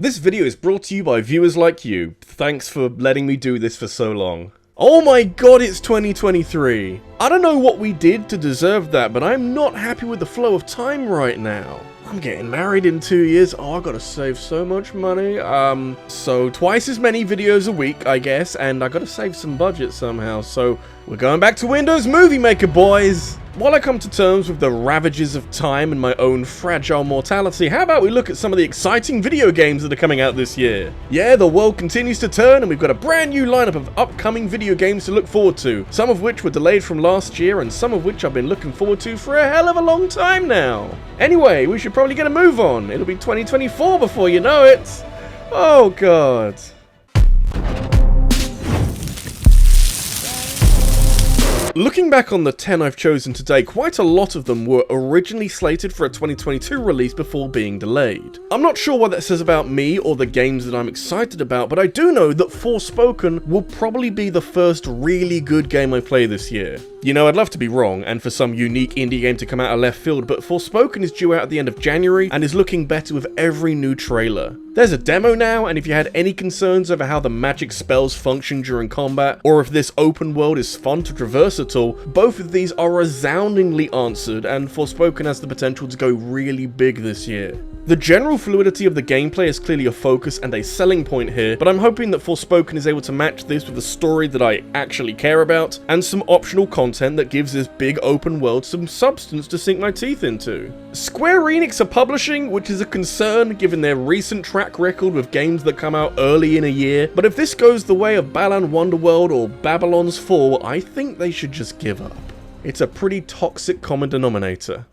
This video is brought to you by viewers like you. Thanks for letting me do this for so long. Oh my god, it's 2023. I don't know what we did to deserve that, but I'm not happy with the flow of time right now. I'm getting married in 2 years. Oh, I gotta save so much money. So twice as many videos a week, I guess, and I gotta save some budget somehow, so we're going back to Windows Movie Maker, boys! While I come to terms with the ravages of time and my own fragile mortality, how about we look at some of the exciting video games that are coming out this year? Yeah, the world continues to turn and we've got a brand new lineup of upcoming video games to look forward to, some of which were delayed from last year and some of which I've been looking forward to for a hell of a long time now. Anyway, we should probably get a move on. It'll be 2024 before you know it. Oh god. Looking back on the 10 I've chosen today, quite a lot of them were originally slated for a 2022 release before being delayed. I'm not sure what that says about me or the games that I'm excited about, but I do know that Forespoken will probably be the first really good game I play this year. You know, I'd love to be wrong, and for some unique indie game to come out of left field, but Forespoken is due out at the end of January, and is looking better with every new trailer. There's a demo now, and if you had any concerns over how the magic spells function during combat, or if this open world is fun to traverse at all, both of these are resoundingly answered, and Forespoken has the potential to go really big this year. The general fluidity of the gameplay is clearly a focus and a selling point here, but I'm hoping that Forespoken is able to match this with a story that I actually care about, and some optional content that gives this big open world some substance to sink my teeth into. Square Enix are publishing, which is a concern given their recent track record with games that come out early in a year, but if this goes the way of Balan Wonderworld or Babylon's Fall, I think they should just give up. It's a pretty toxic common denominator.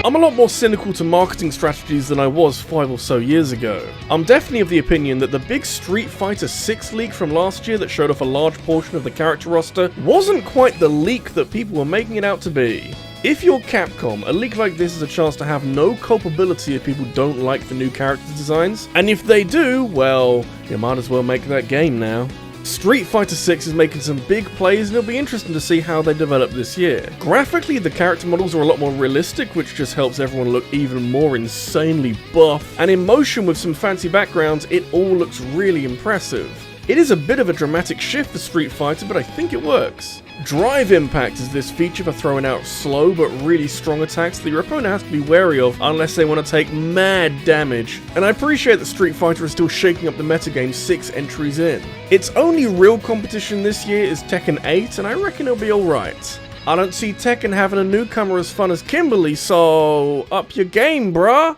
I'm a lot more cynical to marketing strategies than I was 5 or so years ago. I'm definitely of the opinion that the big Street Fighter VI leak from last year that showed off a large portion of the character roster wasn't quite the leak that people were making it out to be. If you're Capcom, a leak like this is a chance to have no culpability if people don't like the new character designs, and if they do, well, you might as well make that game now. Street Fighter VI is making some big plays and it'll be interesting to see how they develop this year. Graphically, the character models are a lot more realistic, which just helps everyone look even more insanely buff, and in motion with some fancy backgrounds, it all looks really impressive. It is a bit of a dramatic shift for Street Fighter, but I think it works. Drive Impact is this feature for throwing out slow but really strong attacks that your opponent has to be wary of unless they want to take mad damage, and I appreciate that Street Fighter is still shaking up the metagame 6 entries in. Its only real competition this year is Tekken 8, and I reckon it'll be alright. I don't see Tekken having a newcomer as fun as Kimberly, so up your game, bruh!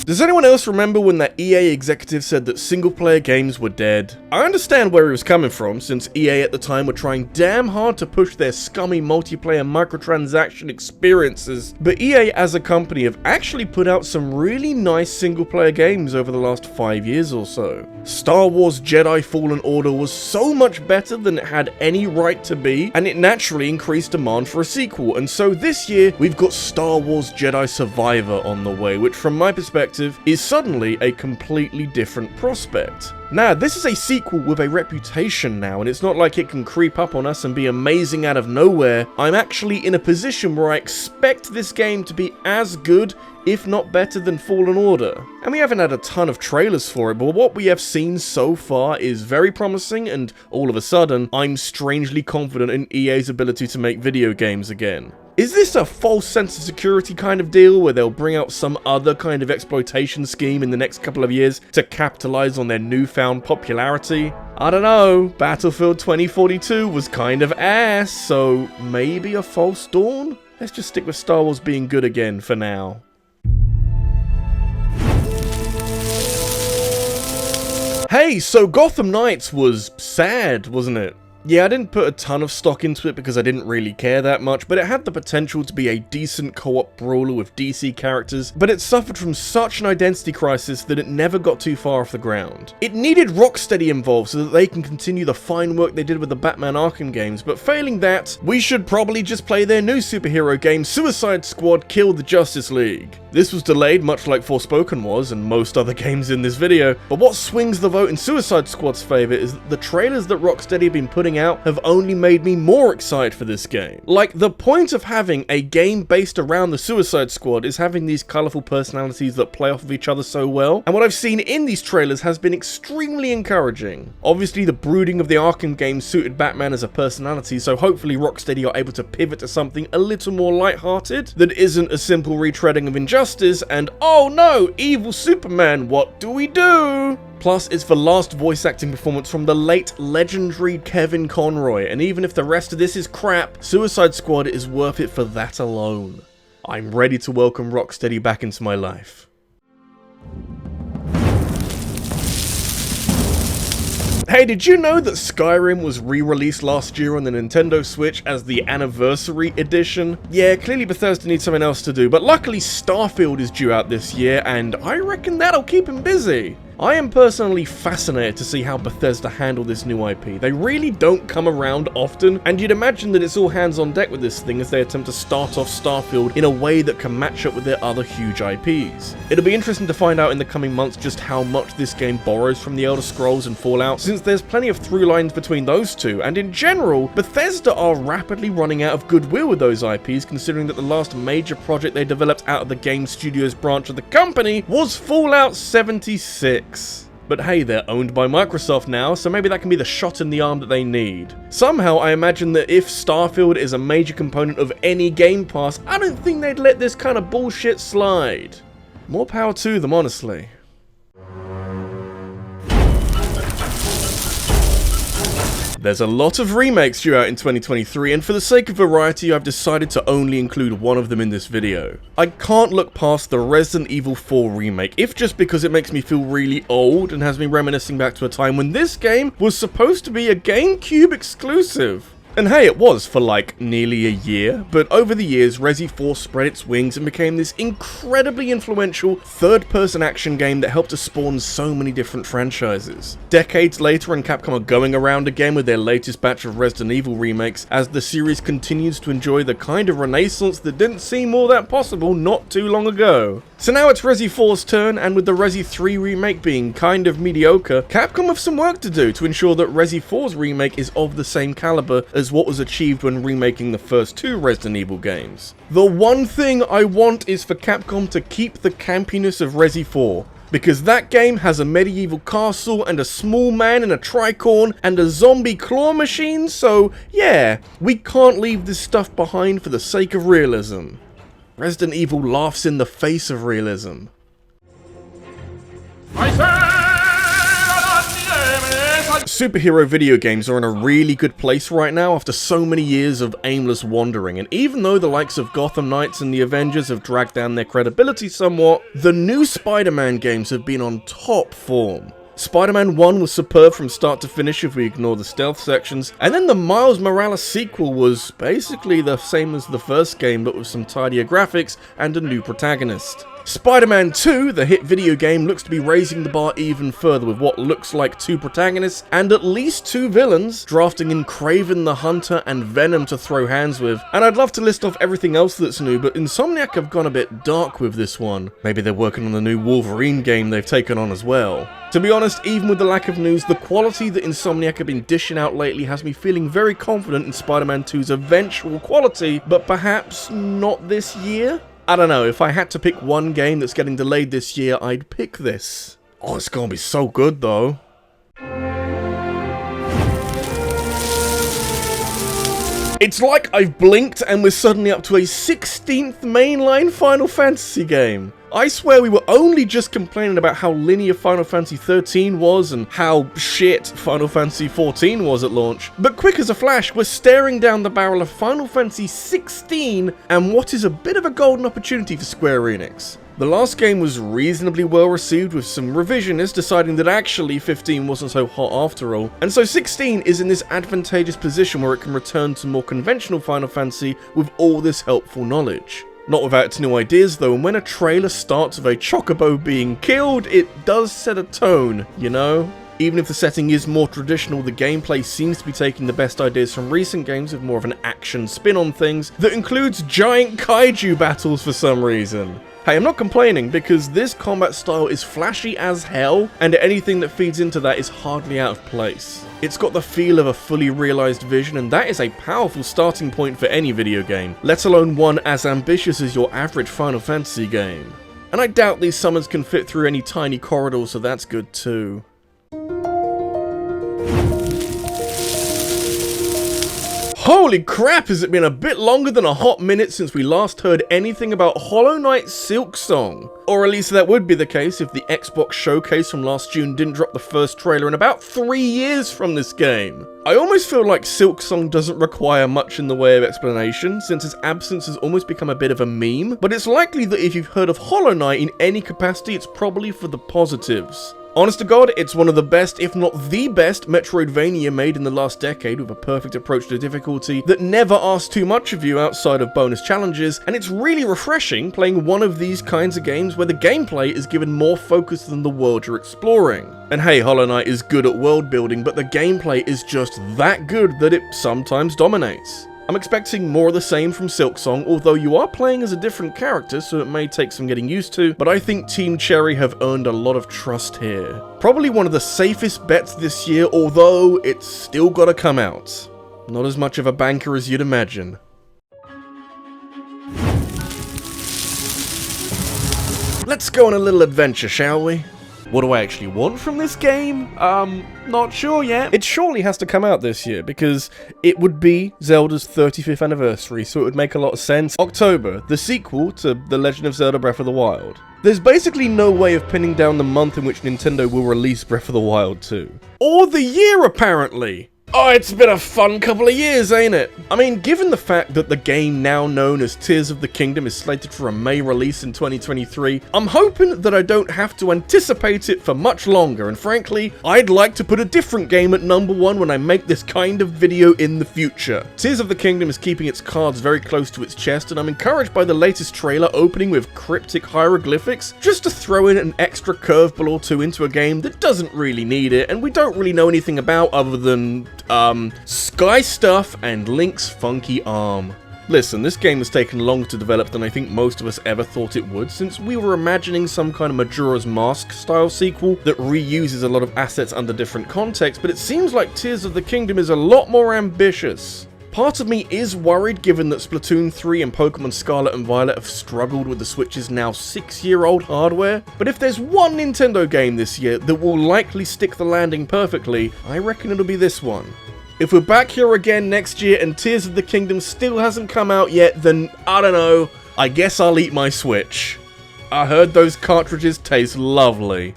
Does anyone else remember when that EA executive said that single-player games were dead? I understand where he was coming from, since EA at the time were trying damn hard to push their scummy multiplayer microtransaction experiences, but EA as a company have actually put out some really nice single-player games over the last 5 years or so. Star Wars Jedi Fallen Order was so much better than it had any right to be, and it naturally increased demand for a sequel, and so this year we've got Star Wars Jedi Survivor on the way, which from my perspective is suddenly a completely different prospect. Now, this is a sequel with a reputation now, and it's not like it can creep up on us and be amazing out of nowhere. I'm actually in a position where I expect this game to be as good, if not better, than Fallen Order. And we haven't had a ton of trailers for it, but what we have seen so far is very promising, and all of a sudden, I'm strangely confident in EA's ability to make video games again. Is this a false sense of security kind of deal where they'll bring out some other kind of exploitation scheme in the next couple of years to capitalize on their newfound popularity? I don't know, Battlefield 2042 was kind of ass, so maybe a false dawn? Let's just stick with Star Wars being good again for now. Hey, so Gotham Knights was sad, wasn't it? Yeah, I didn't put a ton of stock into it because I didn't really care that much, but it had the potential to be a decent co-op brawler with DC characters, but it suffered from such an identity crisis that it never got too far off the ground. It needed Rocksteady involved so that they can continue the fine work they did with the Batman Arkham games, but failing that, we should probably just play their new superhero game, Suicide Squad Kill the Justice League. This was delayed much like Forespoken was, and most other games in this video, but what swings the vote in Suicide Squad's favour is that the trailers that Rocksteady have been putting out have only made me more excited for this game. Like, the point of having a game based around the Suicide Squad is having these colourful personalities that play off of each other so well, and what I've seen in these trailers has been extremely encouraging. Obviously, the brooding of the Arkham games suited Batman as a personality, so hopefully Rocksteady are able to pivot to something a little more lighthearted that isn't a simple retreading of Injustice and, oh no, evil Superman, what do we do? Plus, it's the last voice acting performance from the late legendary Kevin Conroy, and even if the rest of this is crap, Suicide Squad is worth it for that alone. I'm ready to welcome Rocksteady back into my life. Hey, did you know that Skyrim was re-released last year on the Nintendo Switch as the Anniversary Edition? Yeah, clearly Bethesda needs something else to do, but luckily Starfield is due out this year, and I reckon that'll keep him busy. I am personally fascinated to see how Bethesda handle this new IP. They really don't come around often, and you'd imagine that it's all hands on deck with this thing as they attempt to start off Starfield in a way that can match up with their other huge IPs. It'll be interesting to find out in the coming months just how much this game borrows from the Elder Scrolls and Fallout, since there's plenty of through lines between those two, and in general, Bethesda are rapidly running out of goodwill with those IPs, considering that the last major project they developed out of the game studios branch of the company was Fallout 76. But hey, they're owned by Microsoft now, so maybe that can be the shot in the arm that they need. Somehow, I imagine that if Starfield is a major component of any Game Pass, I don't think they'd let this kind of bullshit slide. More power to them, honestly. There's a lot of remakes due out in 2023, and for the sake of variety, I've decided to only include one of them in this video. I can't look past the Resident Evil 4 remake, if just because it makes me feel really old and has me reminiscing back to a time when this game was supposed to be a GameCube exclusive. And hey, it was for like nearly a year, but over the years, Resi 4 spread its wings and became this incredibly influential third-person action game that helped to spawn so many different franchises. Decades later, and Capcom are going around again with their latest batch of Resident Evil remakes, as the series continues to enjoy the kind of renaissance that didn't seem all that possible not too long ago. So now it's Resi 4's turn, and with the Resi 3 remake being kind of mediocre, Capcom have some work to do to ensure that Resi 4's remake is of the same caliber as what was achieved when remaking the first two Resident Evil games. The one thing I want is for Capcom to keep the campiness of Resi 4. Because that game has a medieval castle and a small man in a tricorn and a zombie claw machine, so yeah, we can't leave this stuff behind for the sake of realism. Resident Evil laughs in the face of realism. Superhero video games are in a really good place right now after so many years of aimless wandering, and even though the likes of Gotham Knights and the Avengers have dragged down their credibility somewhat, the new Spider-Man games have been on top form. Spider-Man 1 was superb from start to finish if we ignore the stealth sections, and then the Miles Morales sequel was basically the same as the first game but with some tidier graphics and a new protagonist. Spider-Man 2, the hit video game, looks to be raising the bar even further with what looks like two protagonists and at least two villains, drafting in Kraven the Hunter and Venom to throw hands with. And I'd love to list off everything else that's new, but Insomniac have gone a bit dark with this one. Maybe they're working on the new Wolverine game they've taken on as well. To be honest, even with the lack of news, the quality that Insomniac have been dishing out lately has me feeling very confident in Spider-Man 2's eventual quality, but perhaps not this year? I don't know, if I had to pick one game that's getting delayed this year, I'd pick this. Oh, it's gonna be so good though. It's like I've blinked and we're suddenly up to a 16th mainline Final Fantasy game. I swear we were only just complaining about how linear Final Fantasy XIII was and how shit Final Fantasy XIV was at launch. But quick as a flash, we're staring down the barrel of Final Fantasy XVI and what is a bit of a golden opportunity for Square Enix. The last game was reasonably well received, with some revisionists deciding that actually 15 wasn't so hot after all, and so 16 is in this advantageous position where it can return to more conventional Final Fantasy with all this helpful knowledge. Not without its new ideas though, and when a trailer starts with a chocobo being killed, it does set a tone, you know? Even if the setting is more traditional, the gameplay seems to be taking the best ideas from recent games with more of an action spin on things that includes giant kaiju battles for some reason. Hey, I'm not complaining, because this combat style is flashy as hell, and anything that feeds into that is hardly out of place. It's got the feel of a fully realized vision, and that is a powerful starting point for any video game, let alone one as ambitious as your average Final Fantasy game. And I doubt these summons can fit through any tiny corridors, so that's good too. Holy crap, has it been a bit longer than a hot minute since we last heard anything about Hollow Knight Silksong? Or at least that would be the case if the Xbox showcase from last June didn't drop the first trailer in about 3 years from this game. I almost feel like Silksong doesn't require much in the way of explanation, since its absence has almost become a bit of a meme, but it's likely that if you've heard of Hollow Knight in any capacity, it's probably for the positives. Honest to God, it's one of the best, if not the best, Metroidvania made in the last decade, with a perfect approach to difficulty that never asks too much of you outside of bonus challenges, and it's really refreshing playing one of these kinds of games where the gameplay is given more focus than the world you're exploring. And hey, Hollow Knight is good at world building, but the gameplay is just that good that it sometimes dominates. I'm expecting more of the same from Silksong, although you are playing as a different character, so it may take some getting used to, but I think Team Cherry have earned a lot of trust here. Probably one of the safest bets this year, although it's still gotta come out. Not as much of a banker as you'd imagine. Let's go on a little adventure, shall we? What do I actually want from this game? Not sure yet. It surely has to come out this year, because it would be Zelda's 35th anniversary, so it would make a lot of sense. October, the sequel to The Legend of Zelda Breath of the Wild. There's basically no way of pinning down the month in which Nintendo will release Breath of the Wild 2. Or the year, apparently! Oh, it's been a fun couple of years, ain't it? I mean, given the fact that the game now known as Tears of the Kingdom is slated for a May release in 2023, I'm hoping that I don't have to anticipate it for much longer, and frankly, I'd like to put a different game at number 1 when I make this kind of video in the future. Tears of the Kingdom is keeping its cards very close to its chest, and I'm encouraged by the latest trailer opening with cryptic hieroglyphics, just to throw in an extra curveball or two into a game that doesn't really need it, and we don't really know anything about other than sky stuff and Link's funky arm. Listen, this game has taken longer to develop than I think most of us ever thought it would, since we were imagining some kind of Majora's Mask style sequel that reuses a lot of assets under different contexts, but it seems like Tears of the Kingdom is a lot more ambitious. Part of me is worried given that Splatoon 3 and Pokemon Scarlet and Violet have struggled with the Switch's now 6-year-old hardware, but if there's one Nintendo game this year that will likely stick the landing perfectly, I reckon it'll be this one. If we're back here again next year and Tears of the Kingdom still hasn't come out yet, then I don't know, I guess I'll eat my Switch. I heard those cartridges taste lovely.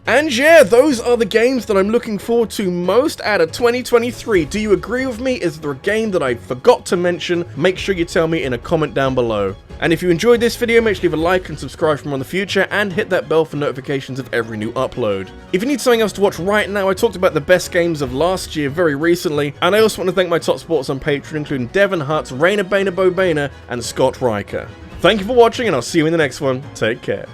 And yeah, those are the games that I'm looking forward to most out of 2023. Do you agree with me? Is there a game that I forgot to mention? Make sure you tell me in a comment down below. And if you enjoyed this video, make sure you leave a like and subscribe for more in the future, and hit that bell for notifications of every new upload. If you need something else to watch right now, I talked about the best games of last year very recently, and I also want to thank my top supporters on Patreon, including Devon Hutz, Raina Baina Bobana, and Scott Riker. Thank you for watching, and I'll see you in the next one. Take care.